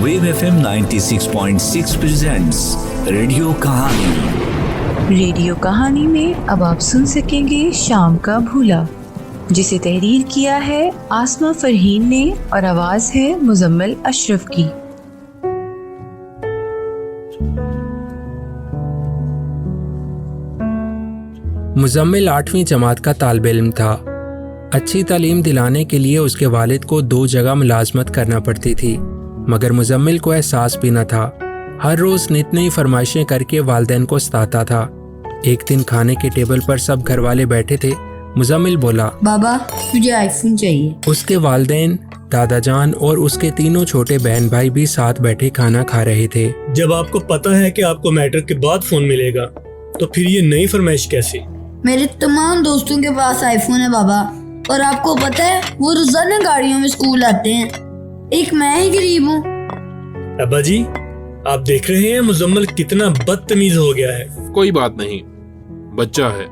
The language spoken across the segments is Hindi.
वेव FM 96.6 प्रेजेंट्स रेडियो कहानी। रेडियो कहानी में अब आप सुन सकेंगे शाम का भूला, जिसे तहरीर किया है आसमा फरहीन ने और आवाज है मुजम्मिल अशरफ की। मुजम्मिल 8वीं जमात का तालिब इल्म था। अच्छी तालीम दिलाने के लिए उसके वालिद को 2 जगह मुलाजमत करना पड़ती थी, मगर मुजम्मिल को एहसास भी न था। हर रोज नित नई फरमाइशें करके वालिदैन को सताता था। एक दिन खाने के टेबल पर सब घर वाले बैठे थे। मुजम्मिल बोला, बाबा मुझे आईफोन चाहिए। उसके वालिदैन, दादा जान और उसके तीनों छोटे बहन भाई भी साथ बैठे खाना खा रहे थे। जब आपको पता है कि आपको मैट्रिक के बाद फोन मिलेगा, तो फिर ये नई फरमाइश कैसी? मेरे तमाम दोस्तों के पास आईफोन है बाबा, और आपको पता है वो रोजाना गाड़ियों में स्कूल आते हैं, एक मैं ही गरीब हूँ। अब्बा जी, आप देख रहे हैं मुजम्मिल कितना बदतमीज हो गया है। कोई बात नहीं, बच्चा है,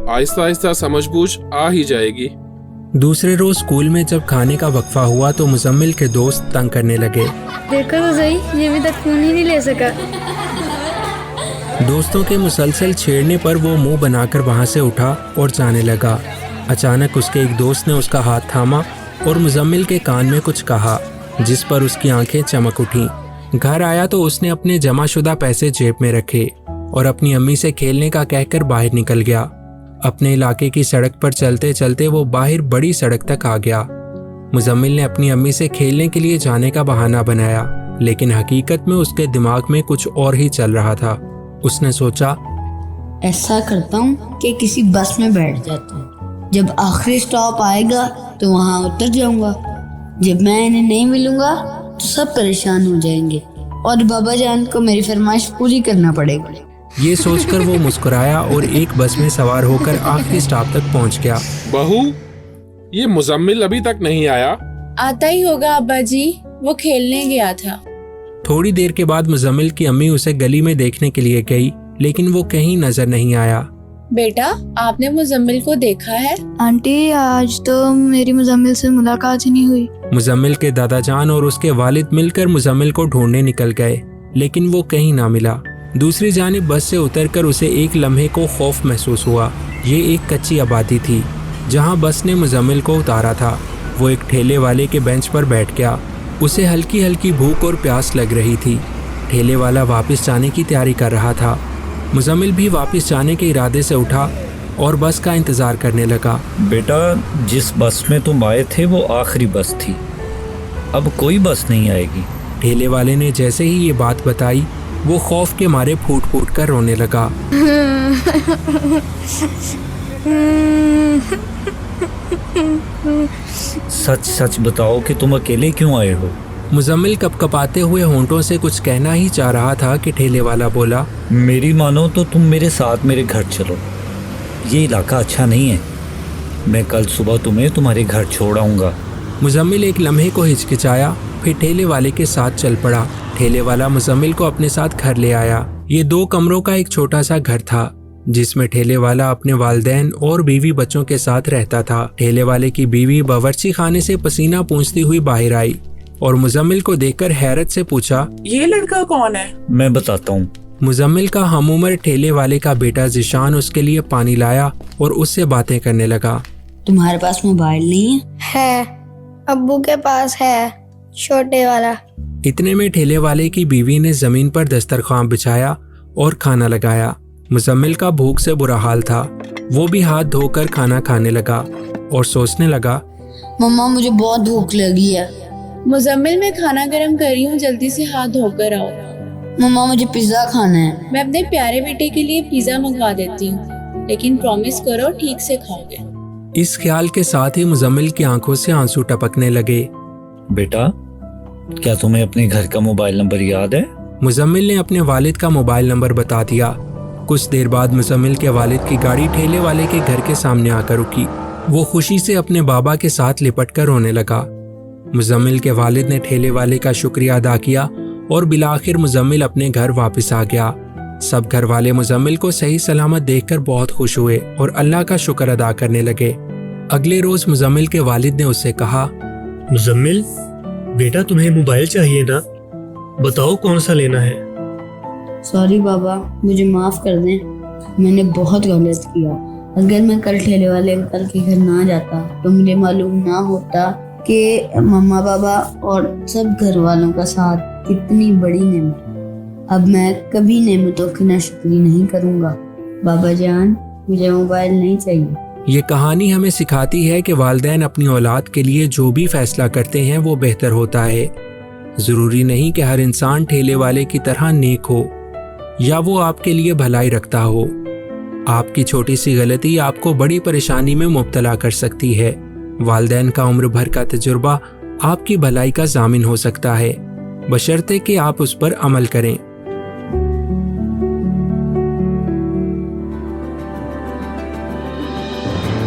आहिस्ता आहिस्ता समझ बूझ आ ही जाएगी। दूसरे रोज स्कूल में जब खाने का वक्फा हुआ तो मुजम्मिल के दोस्त तंग करने लगे। देखो तो सही, ये अभी तक फोन ही नहीं ले सका। दोस्तों के मुसलसल छेड़ने पर वो मुंह बनाकर वहां से उठा और जाने लगा। अचानक उसके एक दोस्त ने उसका हाथ थामा और मुजम्मिल के कान में कुछ कहा, जिस पर उसकी आंखें चमक उठीं। घर आया तो उसने अपने जमाशुदा पैसे जेब में रखे और अपनी अम्मी से खेलने का कहकर बाहर निकल गया। अपने इलाके की सड़क पर चलते चलते वो बाहर बड़ी सड़क तक आ गया। मुजम्मिल ने अपनी अम्मी से खेलने के लिए जाने का बहाना बनाया, लेकिन हकीकत में उसके दिमाग में कुछ और ही चल रहा था। उसने सोचा, ऐसा करता हूँ कि किसी बस में बैठ जाता हूँ, जब आखिरी स्टॉप आएगा तो वहाँ उतर जाऊंगा। जब मैं इन्हें नहीं मिलूंगा तो सब परेशान हो जाएंगे और बाबा जान को मेरी फरमाइश पूरी करना पड़ेगा। ये सोचकर वो मुस्कुराया और एक बस में सवार होकर आखिरी स्टॉप तक पहुंच गया। बहू, ये मुजम्मिल अभी तक नहीं आया? आता ही होगा अब्बा जी, वो खेलने गया था। थोड़ी देर के बाद मुजम्मिल की अम्मी उसे गली में देखने के लिए गई, लेकिन वो कहीं नजर नहीं आया। बेटा, आपने मुजम्मिल को देखा है? आंटी, आज तो मेरी मुजम्मिल से मुलाकात ही नहीं हुई। मुजम्मिल के दादा जान और उसके वालिद मिलकर मुजम्मिल को ढूंढने निकल गए, लेकिन वो कहीं ना मिला। दूसरी जानिब बस से उतरकर उसे एक लम्हे को खौफ महसूस हुआ। ये एक कच्ची आबादी थी जहां बस ने मुजम्मिल को उतारा था। वो एक ठेले वाले के बेंच पर बैठ गया। उसे हल्की हल्की भूख और प्यास लग रही थी। ठेले वाला वापस जाने की तैयारी कर रहा था। मुजम्मिल भी वापस जाने के इरादे से उठा और बस का इंतज़ार करने लगा। बेटा, जिस बस में तुम आए थे वो आखिरी बस थी, अब कोई बस नहीं आएगी। ठेले वाले ने जैसे ही ये बात बताई, वो खौफ के मारे फूट फूट कर रोने लगा। सच सच बताओ कि तुम अकेले क्यों आए हो? मुजम्मिल कपकपाते हुए होंठों से कुछ कहना ही चाह रहा था कि ठेले वाला बोला, मेरी मानो तो तुम मेरे साथ मेरे घर चलो। ये इलाका अच्छा नहीं है। मैं कल सुबह तुम्हें तुम्हारे घर छोड़ आऊँगा। मुजम्मिल एक लम्हे को हिचकिचाया, फिर ठेले वाले के साथ चल पड़ा। ठेले वाला मुजम्मिल को अपने साथ घर ले आया। ये 2 कमरों का एक छोटा सा घर था, जिसमें ठेले वाला अपने वालिदैन और बीवी बच्चों के साथ रहता था। ठेले वाले की बीवी बावर्ची खाने से पसीना पोंछती हुई बाहर आई और मुजम्मिल को देखकर हैरत से पूछा, ये लड़का कौन है? मैं बताता हूँ। मुजम्मिल का हमउम्र ठेले वाले का बेटा जिशान उसके लिए पानी लाया और उससे बातें करने लगा। तुम्हारे पास मोबाइल नहीं है? है, अब्बू के पास है, छोटे वाला। इतने में ठेले वाले की बीवी ने जमीन पर दस्तरखान बिछाया और खाना लगाया। मुजम्मिल का भूख से बुरा हाल था। वो भी हाथ धोकर खाना खाने लगा और सोचने लगा, मम्मा मुझे बहुत भूख लगी है। मुजम्मिल, मैं खाना गरम कर रही हूँ, जल्दी से हाथ धोकर आओ। मम्मा मुझे पिज्जा खाना है। मैं अपने प्यारे बेटे के लिए पिज्जा मंगवा देती हूँ, लेकिन प्रॉमिस करो ठीक से खाओगे। इस ख्याल के साथ ही मुजम्मिल की आंखों से आंसू टपकने लगे। बेटा, क्या तुम्हें अपने घर का मोबाइल नंबर याद है? मुजम्मिल ने अपने वालिद का मोबाइल नंबर बता दिया। कुछ देर बाद मुजम्मिल के वालिद की गाड़ी ठेले वाले के घर के सामने आकर रुकी। वो खुशी से अपने बाबा के साथ लिपट कर रोने लगा। मुजम्मिल के वालिद ने ठेले वाले का शुक्रिया अदा किया और बिलाखिर मुजम्मिल अपने घर वापस आ गया। सब घर वाले मुजम्मिल को सही सलामत देखकर बहुत खुश हुए और अल्लाह का शुक्र अदा करने लगे। अगले रोज मुजम्मिल के वालिद ने उससे कहा, मुजम्मिल, बेटा तुम्हें मोबाइल चाहिए ना? बताओ कौन सा लेना है। सॉरी बाबा, मुझे माफ कर दें, मैंने बहुत गलत किया। अगर मैं कल ठेले वाले अंकल के घर ना जाता तो मुझे मालूम ना होता कि मम्मा पापा और सब घर वालों का साथ कितनी बड़ी नेमत। अब मैं कभी नेमतों की नाशुक्री नहीं करूँगा। बाबा जान, मुझे मोबाइल नहीं चाहिए। ये कहानी हमें सिखाती है कि वालिदैन अपनी औलाद के लिए जो भी फैसला करते हैं वो बेहतर होता है। ज़रूरी नहीं कि हर इंसान ठेले वाले की तरह नेक हो या वो आपके लिए भलाई रखता हो। आपकी छोटी सी गलती आपको बड़ी परेशानी में मुब्तला कर सकती है। वालिदैन का उम्र भर का तजुर्बा आपकी भलाई का ज़ामिन हो सकता है, बशर्ते कि आप उस पर अमल करें।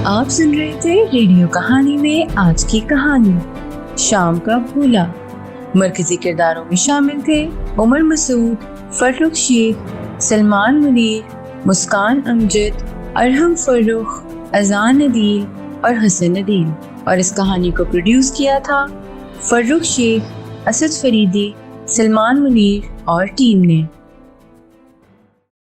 आप सुन रहे थे रेडियो कहानी में आज की कहानी शाम का भूला। मरकजी किरदारों में शामिल थे उमर मसूद, फर्रुख शेख, सलमान मुनीर, मुस्कान अमजद, अरहम फर्रुख, अजान अदील और हसन अदील। और इस कहानी को प्रोड्यूस किया था फर्रुख शेख, असद फरीदी, सलमान मुनीर और टीम ने।